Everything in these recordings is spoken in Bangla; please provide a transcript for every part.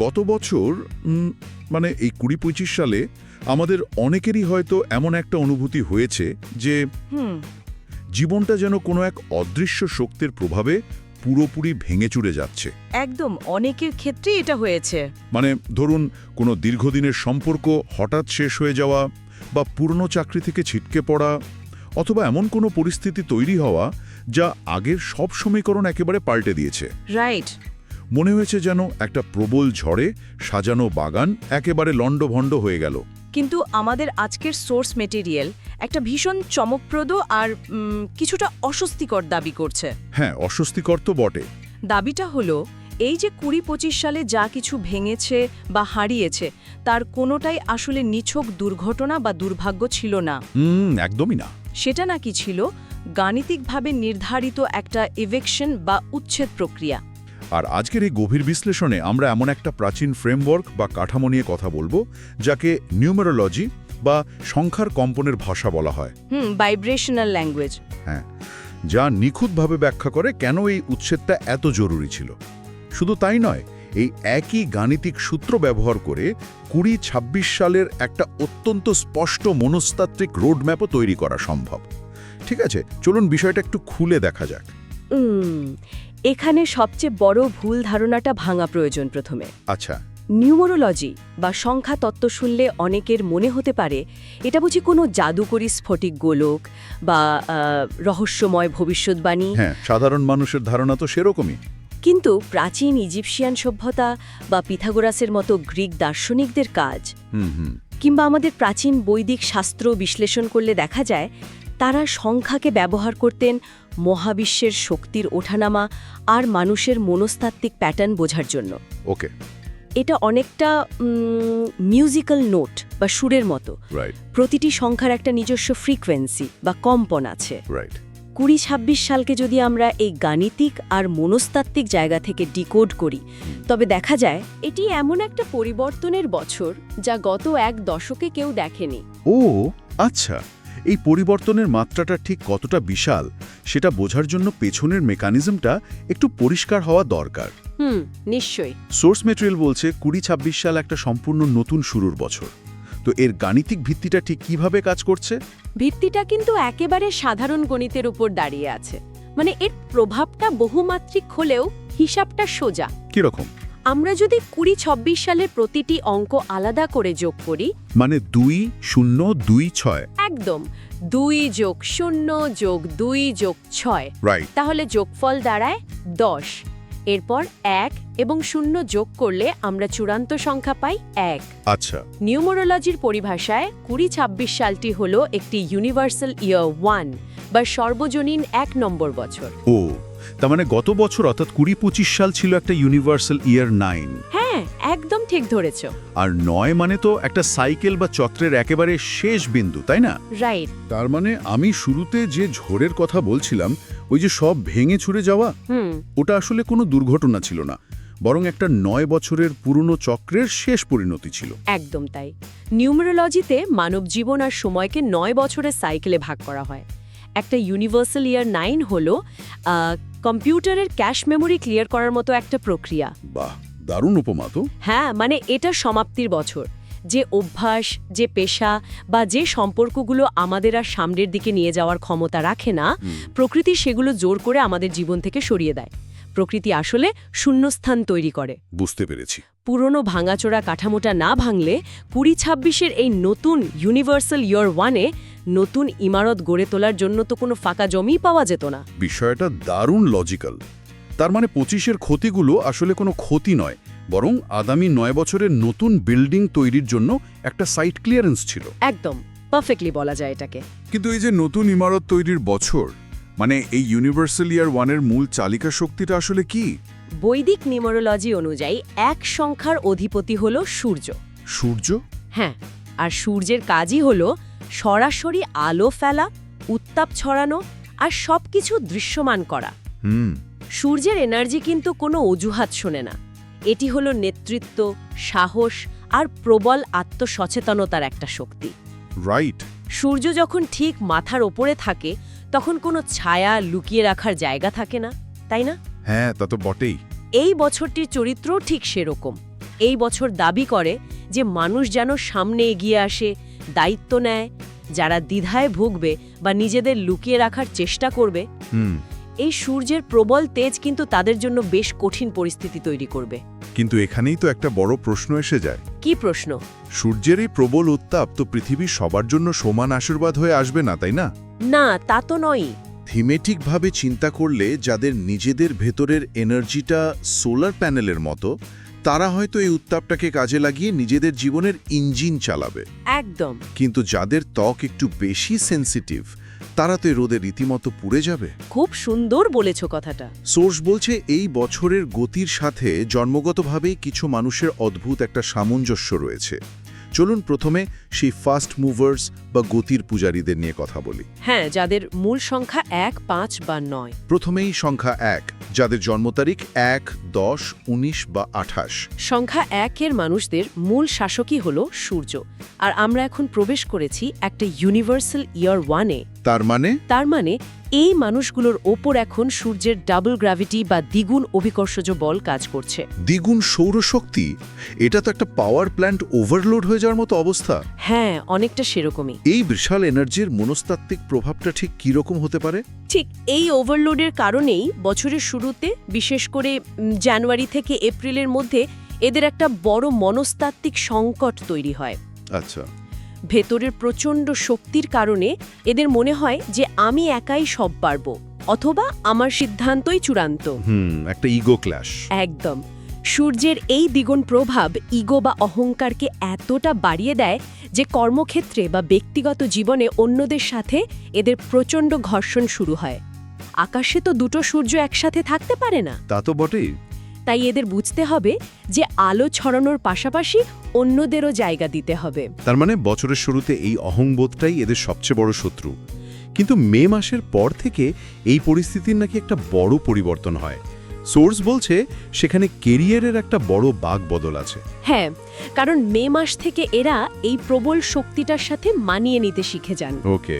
গত বছর মানে এই ২০-২৫ সালে আমাদের অনেকেরই হয়তো এমন একটা অনুভূতি হয়েছে যে জীবনটা যেন কোনো এক অদৃশ্য শক্তির প্রভাবে পুরোপুরি ভেঙে চুরে যাচ্ছে। একদম, অনেকের ক্ষেত্রেই এটা হয়েছে। মানে ধরুন কোনো দীর্ঘদিনের সম্পর্ক হঠাৎ শেষ হয়ে যাওয়া, বা পুরনো চাকরি থেকে ছিটকে পড়া, অথবা এমন কোনো পরিস্থিতি তৈরি হওয়া যা আগের সব সমীকরণ একেবারে পাল্টে দিয়েছে। রাইট। মনে হয়েছে যেন একটা প্রবল ঝড়ে সাজানো বাগান একেবারে লণ্ডভণ্ড হয়ে গেল। কিন্তু আমাদের আজকের সোর্স মেটেরিয়াল একটা ভীষণ চমকপ্রদ আর কিছুটা অস্বস্তিকর দাবি করছে। হ্যাঁ, অস্বস্তিকর তো বটে। দাবিটা হলো এই যে ২০-২৫ সালে যা কিছু ভেঙেছে বা হারিয়েছে তার কোনোটাই আসলে নিছক দুর্ঘটনা বা দুর্ভাগ্য ছিল না। একদমই না। সেটা নাকি ছিল গাণিতিকভাবে নির্ধারিত একটা ইভেকশন বা উচ্ছেদ প্রক্রিয়া। আর আজকের এই গভীর বিশ্লেষণে আমরা এমন একটা প্রাচীন ফ্রেমওয়ার্ক বা কাঠামো নিয়ে কথা বলবো যাকে নিউমেরোলজি বা সংখ্যার কম্পনের ভাষা বলা হয়। Vibrational language. হ্যাঁ, যা নিখুঁতভাবে ব্যাখ্যা করে কেন এই উচ্ছেদটা এত জরুরি ছিল। শুধু তাই নয়, এই একই গাণিতিক সূত্র ব্যবহার করে ২০-২৬ সালের একটা অত্যন্ত স্পষ্ট মনস্তাত্ত্বিক রোডম্যাপও তৈরি করা সম্ভব। ঠিক আছে, চলুন বিষয়টা একটু খুলে দেখা যাক। এখানে সবচেয়ে বড় ভুল ধারণাটা ভাঙা প্রয়োজন প্রথমে। আচ্ছা। নিউমেরোলজি বা সংখ্যা তত্ত্ব শুনলে অনেকের মনে হতে পারে এটা বুঝি কোনো জাদুকরী স্ফটিক গোলক বা রহস্যময় ভবিষ্যৎবাণী। হ্যাঁ, সাধারণ মানুষের ধারণা তো সেরকমই। কিন্তু প্রাচীন ইজিপশিয়ান সভ্যতা বা পিথাগোরাসের মতো গ্রিক দার্শনিকদের কাজ কিংবা আমাদের প্রাচীন বৈদিক শাস্ত্র বিশ্লেষণ করলে দেখা যায় তারা সংখ্যাকে ব্যবহার করতেন মহাবিশ্বের শক্তির ওঠানামা আর মানুষের মনস্তাত্ত্বিক প্যাটার্ন বোঝার জন্য। ওকে। এটা অনেকটা মিউজিক্যাল নোট বা সুরের মতো। প্রতিটি সংখ্যার একটা নিজস্ব ফ্রিকোয়েন্সি বা কম্পন আছে। ২০-২৬ সালকে যদি আমরা এই গাণিতিক আর মনস্তাত্ত্বিক জায়গা থেকে ডিকোড করি তবে দেখা যায় এটি এমন একটা পরিবর্তনের বছর যা গত এক দশকে কেউ দেখেনি। ও আচ্ছা, এই পরিবর্তনের মাত্রাটা ঠিক কতটা বিশাল সেটা বোঝার জন্য পেছনের মেকানিজমটা একটু পরিষ্কার হওয়া দরকার। নিশ্চয়ই। সোর্স মেটেরিয়াল বলছে ২০-২৬ সাল একটা সম্পূর্ণ নতুন শুরুর বছর। তো এর গাণিতিক ভিত্তিটা ঠিক কিভাবে কাজ করছে? ভিত্তিটা কিন্তু একেবারে সাধারণ গণিতের উপর দাঁড়িয়ে আছে। মানে এর প্রভাবটা বহুমাত্রিক হলেও হিসাবটা সোজা। কিরকম? আমরা যদি ২০-২৬ সালের প্রতিটি অঙ্ক আলাদা করে যোগ করি, মানে ২, ০, ২, ৬। একদম ২ + ০ + ২ + ৬, তাহলে যোগফল দাঁড়ায় ১০। এরপর ১ এবং ০ যোগ করলে আমরা চূড়ান্ত সংখ্যা পাই ১। আচ্ছা। নিউমেরোলজির পরিভাষায় ২০-২৬ সালটি হলো একটি ইউনিভার্সাল ইয়ার 1 বা সর্বজনীন ১ নম্বর বছর। ও, তার মানে গত বছর অর্থাৎ ২০-২৫ সাল ছিল একটা ইউনিভার্সাল ইয়ার ৯। হ্যাঁ, একদম ঠিক ধরেছ। আর ৯ মানে তো একটা সাইকেল বা চক্রের একেবারে শেষ বিন্দু, তাই না? রাইট। তার মানে আমি শুরুতে যে ঝড়ের কথা বলছিলাম, ওই যে সব ভেঙে ছুড়ে যাওয়া, ওটা আসলে কোনো দুর্ঘটনা ছিল না, বরং একটা ৯ বছরের পুরনো চক্রের শেষ পরিণতি ছিল। একদম তাই। নিউমেরোলজিতে মানব জীবন আর সময়কে ৯ বছরের সাইকেলে ভাগ করা হয়। একটা ইউনিভার্সাল ইয়ার ৯ হলো কম্পিউটারের ক্যাশ মেমোরি ক্লিয়ার করার মতো একটা প্রক্রিয়া। বাহ, দারুণ উপমা তো। হ্যাঁ, মানে এটা সমাপ্তির বছর। যে অভ্যাস, যে পেশা বা যে সম্পর্কগুলো আমাদের আর সামনের দিকে নিয়ে যাওয়ার ক্ষমতা রাখে না, প্রকৃতি সেগুলো জোর করে আমাদের জীবন থেকে সরিয়ে দেয়। প্রকৃতি আসলে শূন্যস্থান তৈরি করে। বুঝতে পেরেছি। পুরনো ভাঙাচোরা কাঠামোটা না ভাঙলে ২০-২৬-এর এই নতুন ইউনিভার্সাল ইয়ার 1-এ নতুন ইমারত গড়ে তোলার জন্য তো কোনো ফাঁকা জমিই পাওয়া যেত না। বিষয়টা দারুণ লজিক্যাল। তার মানে ২৫-এর ক্ষতিগুলো আসলে কোনো ক্ষতি নয়, বরং আগামী ৯ বছরের নতুন বিল্ডিং তৈরির জন্য একটা সাইট ক্লিয়ারেন্স ছিল। একদম পারফেক্টলি বলা যায় এটাকে। কিন্তু এই যে নতুন ইমারত তৈরির বছর, মানে এই ইউনিভার্সাল ইয়ার 1-এর মূল চালিকা শক্তিটা আসলে কি? বৈদিক নিউমেরোলজি অনুযায়ী এক সংখ্যার অধিপতি হলো সূর্য। সূর্য? হ্যাঁ, আর সূর্যের কাজই হলো সরাসরি আলো ফেলা, উত্তাপ ছড়ানো আর সবকিছু দৃশ্যমান করা। সূর্যের এনার্জি কিন্তু কোনো অজুহাত শোনে না। এটি হলো নেতৃত্ব, সাহস আর প্রবল আত্মসচেতনতার একটা শক্তি। রাইট। সূর্য যখন ঠিক মাথার ওপরে থাকে তখন কোনো ছায়া লুকিয়ে রাখার জায়গা থাকে না, তাই না? হ্যাঁ, তা তো বটেই। এই বছরটির চরিত্রও ঠিক সেরকম। এই বছর দাবি করে যে মানুষ যেন সামনে এগিয়ে আসে, দায়িত্ব নেয়, যারা দ্বিধায় ভুগবে বা নিজেদের লুকিয়ে রাখার চেষ্টা করবে। এই সূর্যের প্রবল তেজ কিন্তু তাদের জন্য বেশ কঠিন পরিস্থিতি তৈরি করবে। কিন্তু এখানেই তো একটা বড় প্রশ্ন এসে যায়। কি প্রশ্ন? সূর্যের এই প্রবল উত্তাপ তো পৃথিবীর সবার জন্য সমান আশীর্বাদ হয়ে আসবে না, তাই না? না, তা তো নয়। থিমেটিকভাবে চিন্তা করলে যাদের নিজেদের ভেতরের এনার্জিটা সোলার প্যানেলের মতো, তারা হয়তো এই উত্তাপটাকে কাজে লাগিয়ে নিজেদের জীবনের ইঞ্জিন চালাবে। একদম। কিন্তু যাদের ত্বক একটু বেশি সেন্সিটিভ, তারা তো রোদে রীতিমতো পুড়ে যাবে। খুব সুন্দর বলেছ কথাটা। সোর্স বলছে এই বছরের গতির সাথে জন্মগতভাবেই কিছু মানুষের অদ্ভুত একটা সামঞ্জস্য রয়েছে। চলুন প্রথমে সেই ফাস্ট মুভার্স বা গতির পূজারীদের নিয়ে কথা বলি। হ্যাঁ, যাদের মূল সংখ্যা 1, 5 বা 9। প্রথমেই সংখ্যা 1, যাদের জন্ম তারিখ 1, 10, 19 বা 28। সংখ্যা 1-এর মানুষদের মূল শাসকই হলো সূর্য। আর আমরা এখন প্রবেশ করেছি একটা ইউনিভার্সাল ইয়ার 1-এ। তার মানে এই মানুষগুলোর ওপর এখন সূর্যের ডাবল গ্র্যাভিটি বা দ্বিগুণ অভিকর্ষজ বল কাজ করছে। দ্বিগুণ সৌরশক্তি, এটা তো একটা পাওয়ার প্ল্যান্ট ওভারলোড হয়ে যাওয়ার মতো অবস্থা। হ্যাঁ, অনেকটা সেরকমই। এই বিশাল এনার্জির মনস্তাত্ত্বিক প্রভাবটা ঠিক কীরকম হতে পারে? ঠিক এই ওভারলোডের কারণেই বছরের শুরুতে, বিশেষ করে জানুয়ারি থেকে এপ্রিলের মধ্যে এদের একটা বড় মনস্তাত্ত্বিক সংকট তৈরি হয়। আচ্ছা। ভেতরের প্রচণ্ড শক্তির কারণে এদের মনে হয় যে আমি একাই সব পারব, অথবা আমার সিদ্ধান্তই চূড়ান্ত। একটা ইগো ক্ল্যাশ। একদম। সূর্যের এই দ্বিগুণ প্রভাব ইগো বা অহংকারকে এতটা বাড়িয়ে দেয় যে কর্মক্ষেত্রে বা ব্যক্তিগত জীবনে অন্যদের সাথে এদের প্রচণ্ড ঘর্ষণ শুরু হয়। আকাশে তো দুটো সূর্য একসাথে থাকতে পারে না। তা তো বটেই। তাই এদের বুঝতে হবে যে আলো ছড়ানোর পাশাপাশি অন্যদেরও জায়গা দিতে হবে। তার মানে বছরের শুরুতে এই অহংবোধটাই এদের সবচেয়ে বড় শত্রু। কিন্তু মে মাসের পর থেকে এই পরিস্থিতির নাকি একটা বড় পরিবর্তন হয়। সোর্স বলছে সেখানে কেরিয়ারের একটা বড় বাঁকবদল আছে। হ্যাঁ, কারণ মে মাস থেকে এরা এই প্রবল শক্তিটার সাথে মানিয়ে নিতে শিখে যান। ওকে।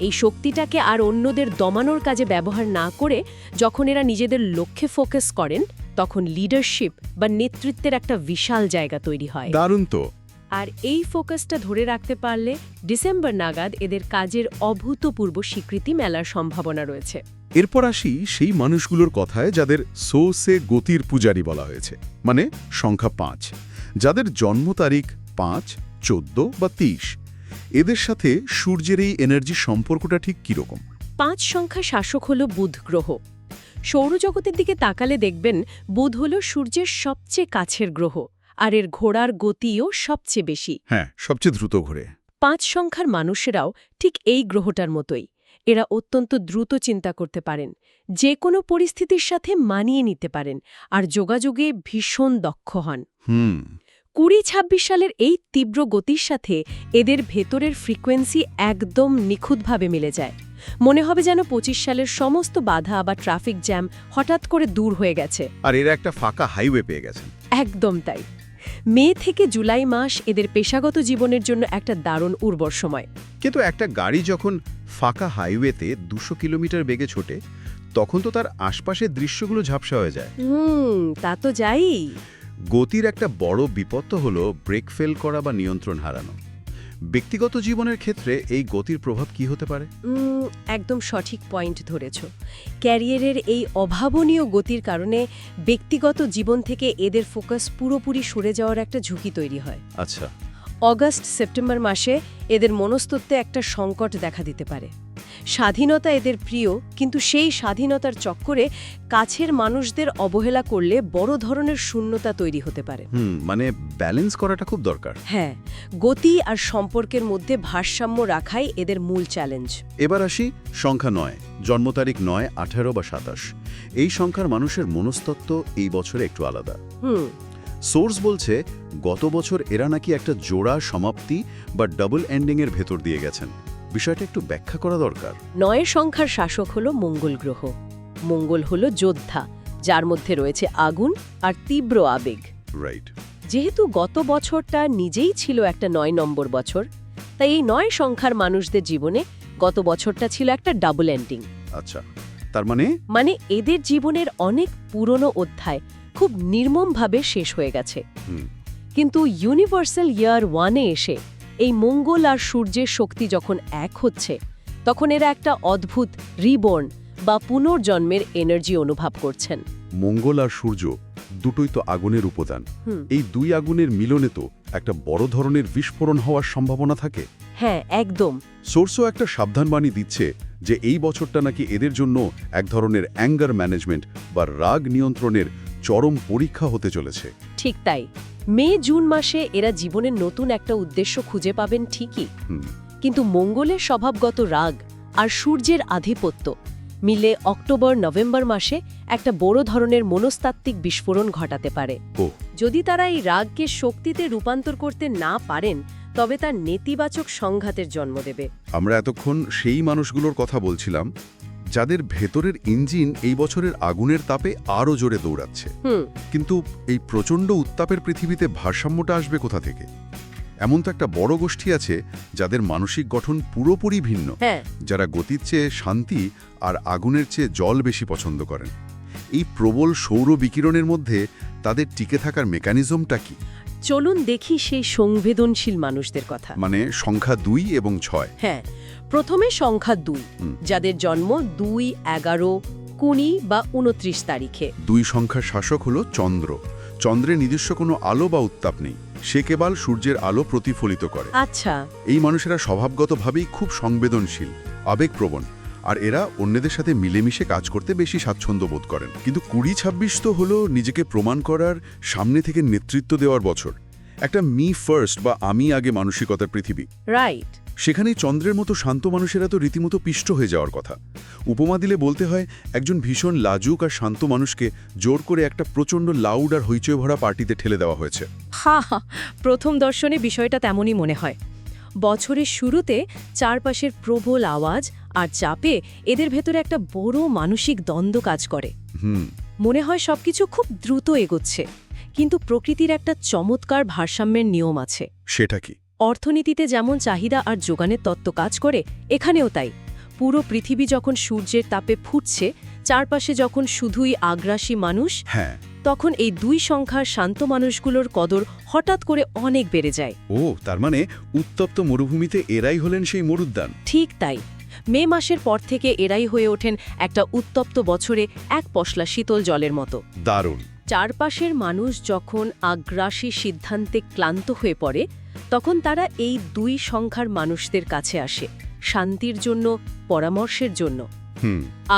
এই শক্তিটাকে আর অন্যদের দমানোর কাজে ব্যবহার না করে যখন এরা নিজেদের লক্ষ্যে ফোকাস করেন, তখন লিডারশিপ বা নেতৃত্বের একটা বিশাল জায়গা তৈরি হয়। দারুণ তো। আর এই ফোকাসটা ধরে রাখতে পারলে ডিসেম্বর নাগাদ এদের কাজের অভূতপূর্ব স্বীকৃতি মেলার সম্ভাবনা রয়েছে। এরপর আসি সেই মানুষগুলোর কথায় যাদের সোসে গতির পূজারী বলা হয়েছে, মানে সংখ্যা 5, যাদের জন্ম তারিখ 5, 14 বা 30। এদের সাথে সূর্যের এই এনার্জির সম্পর্কটা ঠিক কীরকম? 5 সংখ্যা শাসক হল বুধ গ্রহ। সৌরজগতের দিকে তাকালে দেখবেন বুধ হল সূর্যের সবচেয়ে কাছের গ্রহ, আর এর ঘোরার গতিও সবচেয়ে বেশি। হ্যাঁ, সবচেয়ে দ্রুত ঘোরে। 5 সংখ্যার মানুষেরাও ঠিক এই গ্রহটার মতোই। এরা অত্যন্ত দ্রুত চিন্তা করতে পারেন, যে কোনো পরিস্থিতির সাথে মানিয়ে নিতে পারেন, আর যোগাযোগে ভীষণ দক্ষ হন। 20-26 সালের এই তীব্র গতির সাথে এদের ভেতরের ফ্রিকোয়েন্সি একদম নিখুঁতভাবে মিলে যায়। মনে হবে যেন 25 সালের সমস্ত বাধা বা ট্রাফিক জ্যাম হঠাৎ করে দূর হয়ে গেছে, আর এরা একটা ফাঁকা হাইওয়ে পেয়ে গেছেন। একদম তাই। মে থেকে জুলাই মাস এদের পেশাগত জীবনের জন্য একটা দারুণ উর্বর সময়। কিন্তু একটা গাড়ি যখন ফাঁকা হাইওয়েতে 200 কিলোমিটার বেগে ছোটে, তখন তো তার আশপাশের দৃশ্যগুলো ঝাপসা হয়ে যায়। তা তো যাই। গতির একটা বড় বিপদ হলো ব্রেক ফেল করা বা নিয়ন্ত্রণ হারানো। ব্যক্তিগত জীবনের ক্ষেত্রে এই গতির প্রভাব কি হতে পারে? একদম সঠিক পয়েন্ট ধরেছ। ক্যারিয়ারের এই অভাবনীয় গতির কারণে ব্যক্তিগত জীবন থেকে এদের ফোকাস পুরোপুরি সরে যাওয়ার একটা ঝুঁকি তৈরি হয়। আচ্ছা। অগাস্ট-সেপ্টেম্বর মাসে এদের মনস্তত্ত্বে একটা সংকট দেখা দিতে পারে। স্বাধীনতা এদের প্রিয়, কিন্তু সেই স্বাধীনতার চক্করে কাছের মানুষদের অবহেলা করলে বড় ধরনের শূন্যতা তৈরি হতে পারে। মানে ব্যালেন্স করাটা খুব দরকার। হ্যাঁ, গতি আর সম্পর্কের মধ্যে ভারসাম্য রাখাই এদের মূল চ্যালেঞ্জ। এবার আসি সংখ্যা 9, জন্ম তারিখ 9, 18 বা 27। এই সংখ্যার মানুষের মনস্তত্ত্ব এই বছরে একটু আলাদা। সোর্স বলছে গত বছর এরা নাকি একটা জোড়া সমাপ্তি বা ডাবল এন্ডিংয়ের ভেতর দিয়ে গেছেন। বিষয়টা একটু ব্যাখ্যা করা দরকার। 9 সংখ্যার শাসক হলো মঙ্গল গ্রহ। মঙ্গল হলো যোদ্ধা, যার মধ্যে রয়েছে আগুন আর তীব্র আবেগ। রাইট। যেহেতু গত বছরটা নিজেই ছিল একটা 9 নম্বর বছর, তাই এই 9 সংখ্যার মানুষদের জীবনে গত বছরটা ছিল একটা ডাবল এন্ডিং। আচ্ছা, তার মানে এদের জীবনের অনেক পুরনো অধ্যায় খুব নির্মমভাবে শেষ হয়ে গেছে। কিন্তু ইউনিভার্সাল ইয়ার 1-এ এসে এই মঙ্গল আর সূর্যের শক্তি যখন এক হচ্ছে তখন এরা একটা অদ্ভুত রিবর্ন বা পুনর্জন্মের এনার্জি অনুভব করছেন। মঙ্গল আর সূর্য দুটোই তো আগুনের উপাদান। এই দুই আগুনের মিলনে তো একটা বড় ধরনের বিস্ফোরণ হওয়ার সম্ভাবনা থাকে। হ্যাঁ, একদম। সোর্সও একটা সাবধানবাণী দিচ্ছে যে এই বছরটা নাকি এদের জন্য এক ধরনের অ্যাঙ্গার ম্যানেজমেন্ট বা রাগ নিয়ন্ত্রণের চরম পরীক্ষা হতে চলেছে। ঠিক তাই। মে-জুন মাসে এরা জীবনের নতুন একটা উদ্দেশ্য খুঁজে পাবেন ঠিকই, কিন্তু মঙ্গলের স্বভাবগত রাগ আর সূর্যের আধিপত্য মিলে অক্টোবর-নভেম্বর মাসে একটা বড় ধরনের মনস্তাত্ত্বিক বিস্ফোরণ ঘটাতে পারে। যদি তারা এই রাগকে শক্তিতে রূপান্তর করতে না পারেন তবে তার নেতিবাচক সংঘাতের জন্ম দেবে। আমরা এতক্ষণ সেই মানুষগুলোর কথা বলছিলাম যাদের ভেতরের ইঞ্জিন এই বছরের আগুনের তাপে আরও জোরে দৌড়াচ্ছে। কিন্তু এই প্রচণ্ড উত্তাপের পৃথিবীতে ভারসাম্যটা আসবে কোথা থেকে? এমন তো একটা বড় গোষ্ঠী আছে যাদের মানসিক গঠন পুরোপুরি ভিন্ন, যারা গতির চেয়ে শান্তি আর আগুনের চেয়ে জল বেশি পছন্দ করেন। এই প্রবল সৌর বিকিরণের মধ্যে তাদের টিকে থাকার মেকানিজমটা কি? চলুন দেখি সেই সংবেদনশীল মানুষদের কথা। মানে সংখ্যা 2 এবং 6। হ্যাঁ, প্রথমে সংখ্যা 2, যাদের জন্ম 2, 11, 20 বা 29 তারিখে। 2 সংখ্যার শাসক হলো চন্দ্র। চন্দ্রের নিজস্ব কোনো আলো বা উত্তাপ নেই, সে কেবল সূর্যের আলো প্রতিফলিত করে। আচ্ছা। এই মানুষেরা স্বভাবগতভাবেই খুব সংবেদনশীল, আবেগপ্রবণ, আর এরা অন্যদের সাথে মিলেমিশে কাজ করতে বেশি স্বাচ্ছন্দ্য বোধ করেন। কিন্তু 20-26 তো হলো নিজেকে প্রমাণ করার, সামনে থেকে নেতৃত্ব দেওয়ার বছর। একটা মি ফার্স্ট বা আমি আগে মানসিকতার পৃথিবী। রাইট। সেখানেই চন্দ্রের মতো শান্ত মানুষেরা তো রীতিমতো পিষ্ট হয়ে যাওয়ার কথা। উপমা দিলে বলতে হয় একজন ভীষণ লাজুক আর শান্ত মানুষকে জোর করে একটা প্রচণ্ড লাউড আর হইচই ভরা পার্টিতে ঠেলে দেওয়া হয়েছে। প্রথম দর্শনে বিষয়টা তেমনই মনে হয়। বছরের শুরুতে চারপাশের প্রবল আওয়াজ আর চাপে এদের ভেতরে একটা বড় মানসিক দ্বন্দ্ব কাজ করে। মনে হয় সবকিছু খুব দ্রুত এগোচ্ছে, কিন্তু প্রকৃতির একটা চমৎকার ভারসাম্যের নিয়ম আছে। সেটা কি? অর্থনীতিতে যেমন চাহিদা আর যোগানের তত্ত্ব কাজ করে, এখানেও তাই। পুরো পৃথিবী যখন সূর্যের তাপে ফুটছে, চারপাশে যখন শুধুই আগ্রাসী মানুষ, তখন এই 2 সংখ্যার শান্ত মানুষগুলোর কদর হঠাৎ করে অনেক বেড়ে যায়। তার মানে উত্তপ্ত মরুভূমিতে এরাই হলেন সেই মরুদ্যান। ঠিক তাই। মে মাসের পর থেকে এরাই হয়ে ওঠেন একটা উত্তপ্ত বছরে এক পশলা শীতল জলের মতো। দারুণ। চারপাশের মানুষ যখন আগ্রাসী সিদ্ধান্তে ক্লান্ত হয়ে পড়ে, তখন তারা এই 2 সংখ্যার মানুষদের কাছে আসে শান্তির জন্য, পরামর্শের জন্য।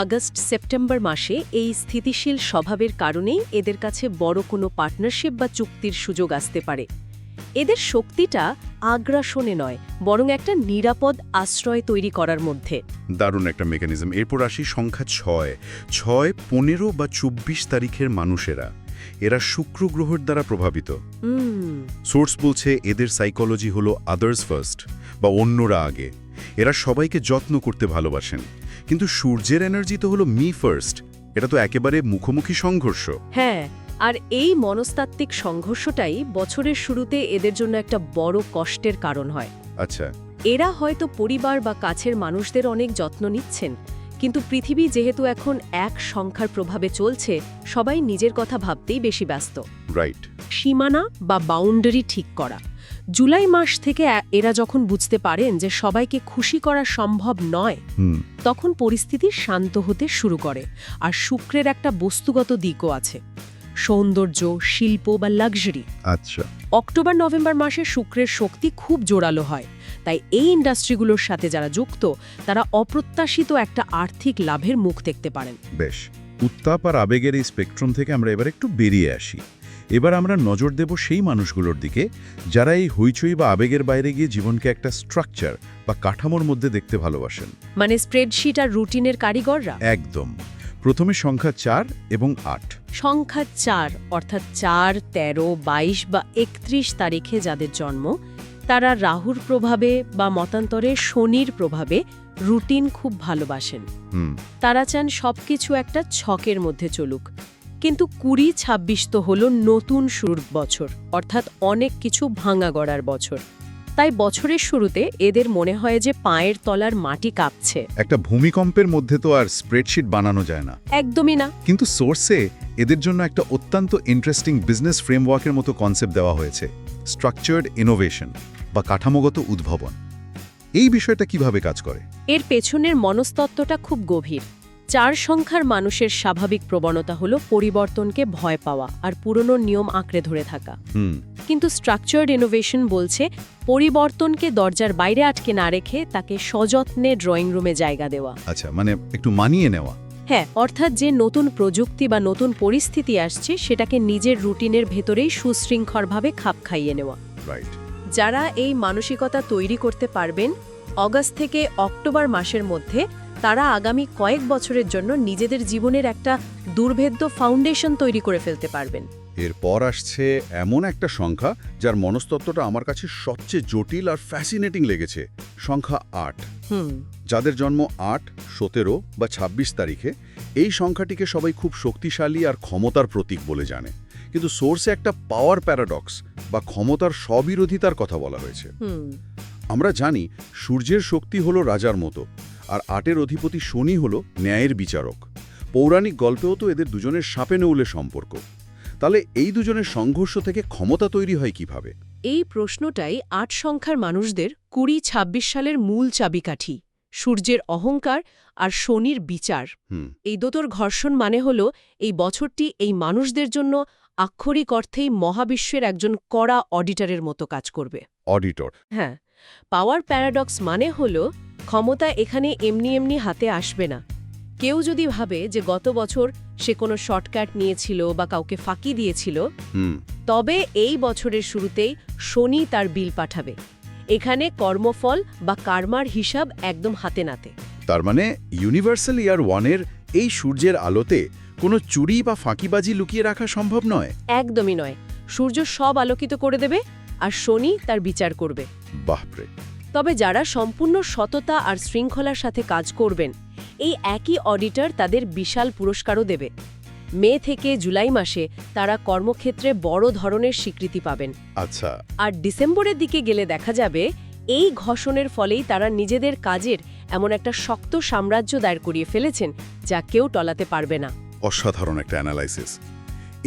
আগস্ট-সেপ্টেম্বর মাসে এই স্থিতিশীল স্বভাবের কারণেই এদের কাছে বড় কোনো পার্টনারশিপ বা চুক্তির সুযোগ আসতে পারে। এদের শক্তিটা আগ্রাসনে নয়, বরং একটা নিরাপদ আশ্রয় তৈরি করার মধ্যে। দারুণ একটা মেকানিজম। এরপর আসি সংখ্যা 6। 6, 15 বা 24 তারিখের মানুষেরা, এরা শুক্র গ্রহের দ্বারা প্রভাবিত। সোর্স বলছে এদের সাইকোলজি হলো আদার্স ফার্স্ট বা অন্যরা আগে। এরা সবাইকে যত্ন করতে ভালোবাসেন। কিন্তু সূর্যের এনার্জি তো হলো মি ফার্স্ট। এটা তো একেবারে মুখোমুখি সংঘর্ষ। হ্যাঁ, আর এই মনস্তাত্ত্বিক সংঘর্ষটাই বছরের শুরুতে এদের জন্য একটা বড় কষ্টের কারণ হয়। আচ্ছা। এরা হয়তো পরিবার বা কাছের মানুষদের অনেক যত্ন নিচ্ছেন, কিন্তু পৃথিবী যেহেতু এখন 1 সংখ্যার প্রভাবে চলছে, সবাই নিজের কথা ভাবতেই বেশি ব্যস্ত। রাইট। সীমানা বা বাউন্ডারি ঠিক করা। জুলাই মাস থেকে এরা যখন বুঝতে পারেন যে সবাইকে খুশি করা সম্ভব নয়, তখন পরিস্থিতি শান্ত হতে শুরু করে। আর শুক্রের একটা বস্তুগত দিকও আছে, সৌন্দর্য, শিল্প বা লাক্সারি। আচ্ছা। অক্টোবর-নভেম্বর মাসে শুক্রের শক্তি খুব জোরালো হয়, তাই এই ইন্ডাস্ট্রিগুলোর সাথে যারা যুক্ত তারা অপ্রত্যাশিত একটা আর্থিক লাভের মুখ দেখতে পারেন। বেশ, উত্তাপ আর আবেগের এই স্পেকট্রাম থেকে আমরা এবার একটু বেরিয়ে আসি। এবার আমরা নজর দেব সেই মানুষগুলোর দিকে যারা এই হইচই বা আবেগের বাইরে গিয়ে জীবনকে একটা স্ট্রাকচার বা কাঠামোর মধ্যে দেখতে ভালোবাসেন। মানে স্প্রেডশিট আর রুটিনের কারিগররা। একদম। প্রথমে সংখ্যা 4 এবং 8। সংখ্যা 4 অর্থাৎ 4, 13, 22 বা 31 তারিখে যাদের জন্ম, তারা রাহুর প্রভাবে বা মতান্তরে শনির প্রভাবে রুটিন খুব ভালোবাসেন। তারা চান সবকিছু একটা ছকের মধ্যে চলুক। কিন্তু 20-26 তো হলো নতুন শুরুর বছর, অর্থাৎ অনেক কিছু ভাঙা গড়ার বছর। তাই বছরের শুরুতে এদের মনে হয় যে পায়ের তলার মাটি কাঁপছে। একটা ভূমিকম্পের মধ্যে তো আর স্প্রেডশিট বানানো যায় না। একদমই না। কিন্তু সোর্সে এদের জন্য একটা অত্যন্ত ইন্টারেস্টিং বিজনেস ফ্রেমওয়ার্কের মতো কনসেপ্ট দেওয়া হয়েছে। স্ট্রাকচার্ড ইনোভেশন বা কাঠামোগত উদ্ভাবন। এই বিষয়টা কিভাবে কাজ করে? এর পেছনের মনস্তত্ত্বটা খুব গভীর। 4 সংখ্যার মানুষের স্বাভাবিক প্রবণতা হলো পরিবর্তনকে ভয় পাওয়া আর পুরনো নিয়ম আঁকড়ে ধরে থাকা। কিন্তু স্ট্রাকচার্ড ইনোভেশন বলছে পরিবর্তনকে দরজার বাইরে আটকে না রেখে তাকে সযত্নে ড্রয়িং রুমে জায়গা দেওয়া। আচ্ছা, মানে একটু মানিয়ে নেওয়া। হ্যাঁ, অর্থাৎ যে নতুন প্রযুক্তি বা নতুন পরিস্থিতি আসছে সেটাকে নিজের রুটিনের ভেতরেই সুশৃঙ্খলভাবে খাপ খাইয়ে নেওয়া। রাইট। যারা এই মানসিকতা তৈরি করতে পারবেন অগাস্ট থেকে অক্টোবর মাসের মধ্যে, তারা আগামী কয়েক বছরের জন্য নিজেদের জীবনের একটা দুর্ভেদ্য ফাউন্ডেশন তৈরি করে ফেলতে পারবেন। এরপর আসছে এমন একটা সংখ্যা যার মনস্তত্ত্বটা আমার কাছে সবচেয়ে জটিল আর ফ্যাসিনেটিং লেগেছে, সংখ্যা 8। যাদের জন্ম 8, 17 বা 26 তারিখে, এই সংখ্যাটিকে সবাই খুব শক্তিশালী আর ক্ষমতার প্রতীক বলে জানে। কিন্তু সোর্সে একটা পাওয়ার প্যারাডক্স বা ক্ষমতার স্ববিরোধিতার কথা বলা হয়েছে। আমরা জানি সূর্যের শক্তি হলো রাজার মতো, আর 8-এর অধিপতি শনি হলো ন্যায়ের বিচারক। পৌরাণিক গল্পেও তো এদের দুজনের সাপে নেউলে সম্পর্ক। তাহলে এই দুজনের সংঘর্ষ থেকে ক্ষমতা তৈরি হয় কিভাবে? এই প্রশ্নটাই 8 সংখ্যার মানুষদের 2026 সালের মূল চাবিকাঠি। সূর্যের অহংকার আর শনির বিচার, এই দুটোর ঘর্ষণ মানে হলো এই বছরটি এই মানুষদের জন্য আক্ষরিক অর্থেই মহাবিশ্বের একজন কড়া অডিটরের মতো কাজ করবে। অডিটর? হ্যাঁ, পাওয়ার প্যারাডক্স মানে হলো ক্ষমতা এখানে এমনি এমনি হাতে আসবে না। কেউ যদি ভাবে যে গত বছর সে কোনো শর্টকাট নিয়েছিল বা কাউকে ফাঁকি দিয়েছিল, তবে এই বছরের শুরুতেই শনি তার বিল পাঠাবে। এখানে কর্মফল বা কার্মার হিসাব একদম হাতে নাতে। তার মানে ইউনিভার্সাল ইয়ার 1-এর এই সূর্যের আলোতে কোনো চুরি বা ফাঁকিবাজি লুকিয়ে রাখা সম্ভব নয়। একদমই নয়। সূর্য সব আলোকিত করে দেবে আর শনি তার বিচার করবে। বাপরে! তবে যারা সম্পূর্ণ সততা আর শৃঙ্খলার সাথে কাজ করবেন, এই একই অডিটর তাদের বিশাল পুরস্কারও দেবে। মে থেকে জুলাই মাসে তারা কর্মক্ষেত্রে বড় ধরনের স্বীকৃতি পাবেন। আচ্ছা। আর ডিসেম্বরের দিকে গেলে দেখা যাবে এই ঘোষণের ফলেই তারা নিজেদের কাজের এমন একটা শক্ত সাম্রাজ্য দাঁড় করিয়ে ফেলেছেন যা কেউ টলাতে পারবে না। অসাধারণ একটা অ্যানালাইসিস।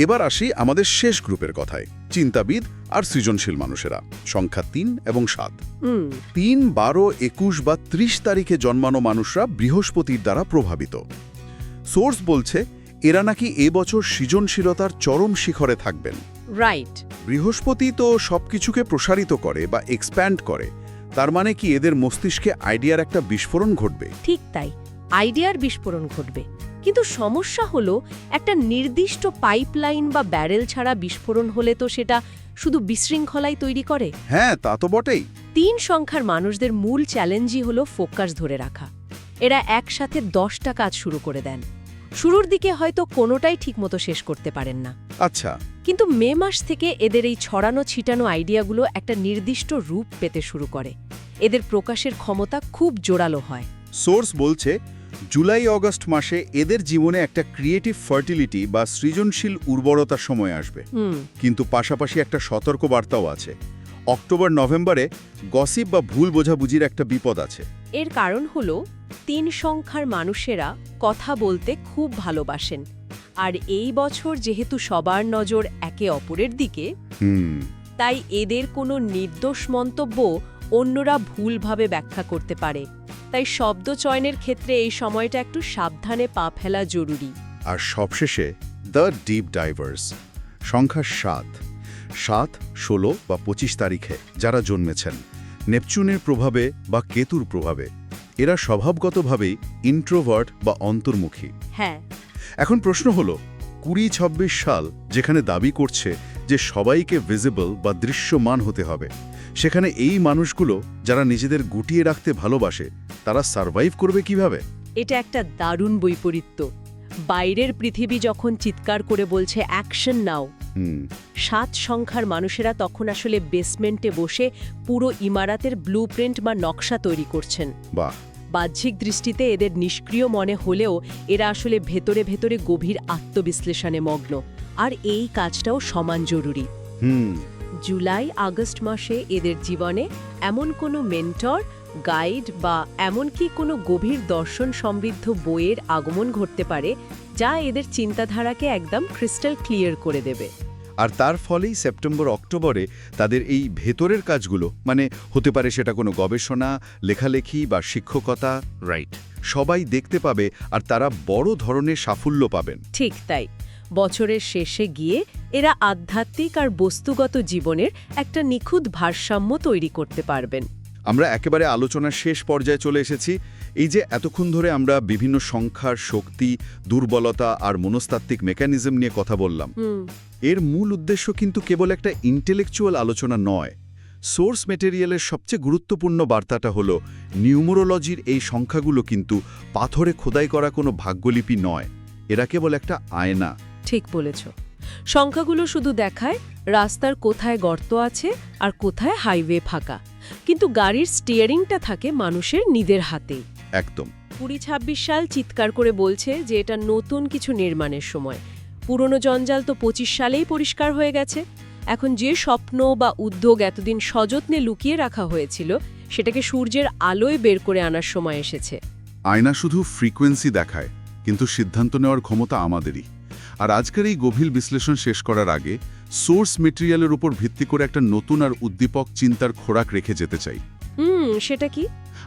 এবার আসি আমাদের শেষ গ্রুপের কথায়, চিন্তাবিদ আর সৃজনশীল মানুষেরা, সংখ্যা 3 এবং 7। 3, 12, 21 বা 30 তারিখে জন্মানো মানুষরা বৃহস্পতির দ্বারা প্রভাবিত। সোর্স বলছে এরা নাকি এবছর সৃজনশীলতার চরম শিখরে থাকবেন। রাইট। বৃহস্পতি তো সবকিছুকে প্রসারিত করে বা এক্সপ্যান্ড করে, তার মানে কি এদের মস্তিষ্কে আইডিয়ার একটা বিস্ফোরণ ঘটবে? ঠিক তাই, আইডিয়ার বিস্ফোরণ ঘটবে। কিন্তু সমস্যা হলো একটা নির্দিষ্ট পাইপলাইন বা ব্যারেল ছাড়া বিস্ফোরণ হলে তো সেটা শুধু বিশৃঙ্খলাই তৈরি করে। হ্যাঁ, তা তো বটেই। 3 সংখ্যার মানুষদের মূল চ্যালেঞ্জই হলো ফোকাস ধরে রাখা। এরা একসাথে 10টা কাজ শুরু করে দেন। শুরুর দিকে হয়তো কোনোটাই ঠিকমতো শেষ করতে পারেন না। আচ্ছা। কিন্তু মে মাস থেকে এদের এই ছড়ানো ছিটানো আইডিয়াগুলো একটা নির্দিষ্ট রূপ পেতে শুরু করে। এদের প্রকাশের ক্ষমতা খুব জোরালো হয়। সোর্স বলছে জুলাই অগস্ট মাসে এদের জীবনে একটা ক্রিয়েটিভ ফার্টিলিটি বা সৃজনশীল উর্বরতার সময় আসবে। কিন্তু পাশাপাশি একটা সতর্ক বার্তাও আছে। অক্টোবর নভেম্বরে গসিপ বা ভুল বোঝাবুঝির একটা বিপদ আছে। এর কারণ হলো 3 সংখ্যার মানুষেরা কথা বলতে খুব ভালোবাসেন, আর এই বছর যেহেতু সবার নজর একে অপরের দিকে, তাই এদের কোনো নির্দোষ মন্তব্য অন্যরা ভুলভাবে ব্যাখ্যা করতে পারে। তাই শব্দ চয়নের ক্ষেত্রে এই সময়টা একটু সাবধানে পা ফেলা জরুরি। আর সবশেষে দ্য ডিপ ডাইভার্স, সংখ্যা 7। 7, 16 বা 25 তারিখে যারা জন্মেছেন, নেপচুনের প্রভাবে বা কেতুর প্রভাবে, এরা স্বভাবগতভাবেই ইন্ট্রোভার্ট বা অন্তর্মুখী। হ্যাঁ। এখন প্রশ্ন হলো 2026 সাল যেখানে দাবি করছে যে সবাইকে ভিজিবল বা দৃশ্যমান হতে হবে, সেখানে এই মানুষগুলো যারা নিজেদের গুটিয়ে রাখতে ভালোবাসে, তারা সারভাইভ করবে কিভাবে? এটা একটা দারুণ বৈপরীত্য। বাইরের পৃথিবী যখন চিৎকার করে বলছে অ্যাকশন নাও, 7 সংখ্যার মানুষেরা তখন আসলে বেসমেন্টে বসে পুরো ইমারাতের ব্লুপ্রিন্ট বা নকশা তৈরি করছেন। বাহ! বাহ্যিক দৃষ্টিতে এদের নিষ্ক্রিয় মনে হলেও এরা আসলে ভেতরে ভেতরে গভীর আত্মবিশ্লেষণে মগ্ন, আর এই কাজটাও সমান জরুরি। জুলাই আগস্ট মাসে এদের জীবনে এমন কোনো মেন্টর, গাইড বা এমনকি কোনো গভীর দর্শন সমৃদ্ধ বইয়ের আগমন ঘটতে পারে যা এদের চিন্তাধারাকে একদম ক্রিস্টাল ক্লিয়ার করে দেবে। আর তার ফলেই সেপ্টেম্বর অক্টোবরে তাদের এই ভেতরের কাজগুলো, মানে হতে পারে সেটা কোনো গবেষণা, লেখালেখি বা শিক্ষকতা, রাইট, সবাই দেখতে পাবে আর তারা বড় ধরনের সাফল্য পাবেন। ঠিক তাই। বছরের শেষে গিয়ে এরা আধ্যাত্মিক আর বস্তুগত জীবনের একটা নিখুঁত ভারসাম্য তৈরি করতে পারবেন। আমরা একেবারে আলোচনার শেষ পর্যায়ে চলে এসেছি। এই যে এতক্ষণ ধরে আমরা বিভিন্ন সংখ্যার শক্তি, দুর্বলতা আর মনস্তাত্ত্বিক মেকানিজম নিয়ে কথা বললাম, এর মূল উদ্দেশ্য কিন্তু কেবল একটা ইন্টেলেকচুয়াল আলোচনা নয়। সোর্স মেটেরিয়ালের সবচেয়ে গুরুত্বপূর্ণ বার্তাটা হলো নিউমেরোলজির এই সংখ্যাগুলো কিন্তু পাথরে খোদাই করা কোনো ভাগ্যলিপি নয়, এরা কেবল একটা আয়না। ঠিক বলেছ। সংখ্যাগুলো শুধু দেখায় রাস্তার কোথায় গর্ত আছে আর কোথায় হাইওয়ে ফাঁকা, কিন্তু গাড়ির স্টিয়ারিংটা থাকে মানুষের নিজের হাতেই। একদম। 2026 সাল চিৎকার করে বলছে যে এটা নতুন কিছু নির্মাণের সময়। পুরনো জঞ্জাল তো 25 সালেই পরিষ্কার হয়ে গেছে। এখন যে স্বপ্ন বা উদ্যোগ এতদিন সযত্নে লুকিয়ে রাখা হয়েছিল, সেটাকে সূর্যের আলোয় বের করে আনার সময় এসেছে। আয়না শুধু ফ্রিকোয়েন্সি দেখায়, কিন্তু সিদ্ধান্ত নেওয়ার ক্ষমতা আমাদেরই। আর আজকের এই গভীর বিশ্লেষণ শেষ করার আগে সোর্স মেটেরিয়ালের উপর ভিত্তি করে একটা নতুন আর উদ্দীপক চিন্তার খোরাক রেখে যেতে চাই। সেটা কি?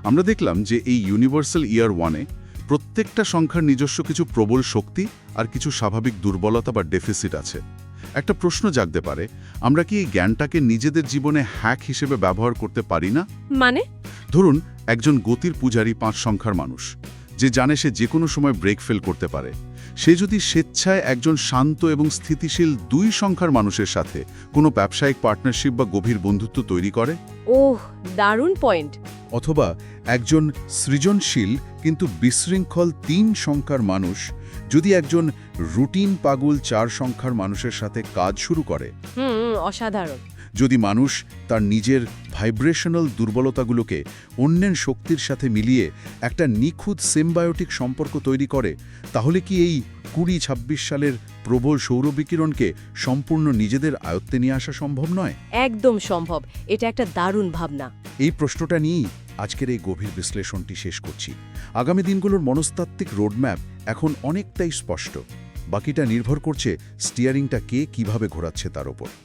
আমরা দেখলাম যে এই ইউনিভার্সাল ইয়ার 1-এ প্রত্যেকটা সংখ্যার নিজস্ব কিছু প্রবল শক্তি আর কিছু স্বাভাবিক দুর্বলতা বা ডেফিসিট আছে। একটা প্রশ্ন জাগতে পারে, আমরা কি এই জ্ঞানটাকে নিজেদের জীবনে হ্যাক হিসেবে ব্যবহার করতে পারি না? মানে? ধরুন একজন গতির পূজারী 5 সংখ্যার মানুষ, যে জানে সে যে কোনো সময় ব্রেক ফেল করতে পারে, সে যদি স্বেচ্ছায় একজন শান্ত এবং স্থিতিশীল 2 সংখ্যার মানুষের সাথে কোনো ব্যবসায়িক পার্টনারশিপ বা গভীর বন্ধুত্ব তৈরি করে। ওহ, দারুণ পয়েন্ট। অথবা একজন সৃজনশীল কিন্তু বিশৃঙ্খল 3 সংখ্যার মানুষ যদি একজন রুটিন পাগল 4 সংখ্যার মানুষের সাথে কাজ শুরু করে। অসাধারণ। যদি মানুষ তার নিজের ভাইব্রেশনাল দুর্বলতাগুলোকে অন্যের শক্তির সাথে মিলিয়ে একটা নিখুঁত সিম্বায়োটিক সম্পর্ক তৈরি করে, তাহলে কি এই 2026 সালের প্রবল সৌরবিকিরণকে সম্পূর্ণ নিজেদের আয়ত্তে নিয়ে আসা সম্ভব নয়? একদম সম্ভব। এটা একটা দারুণ ভাবনা। এই প্রশ্নটা নিয়েই আজকের এই গভীর বিশ্লেষণটি শেষ করছি। আগামী দিনগুলোর মনস্তাত্ত্বিক রোডম্যাপ এখন অনেকটাই স্পষ্ট। বাকিটা নির্ভর করছে স্টিয়ারিংটা কে কিভাবে ঘোরাচ্ছে তার ওপর।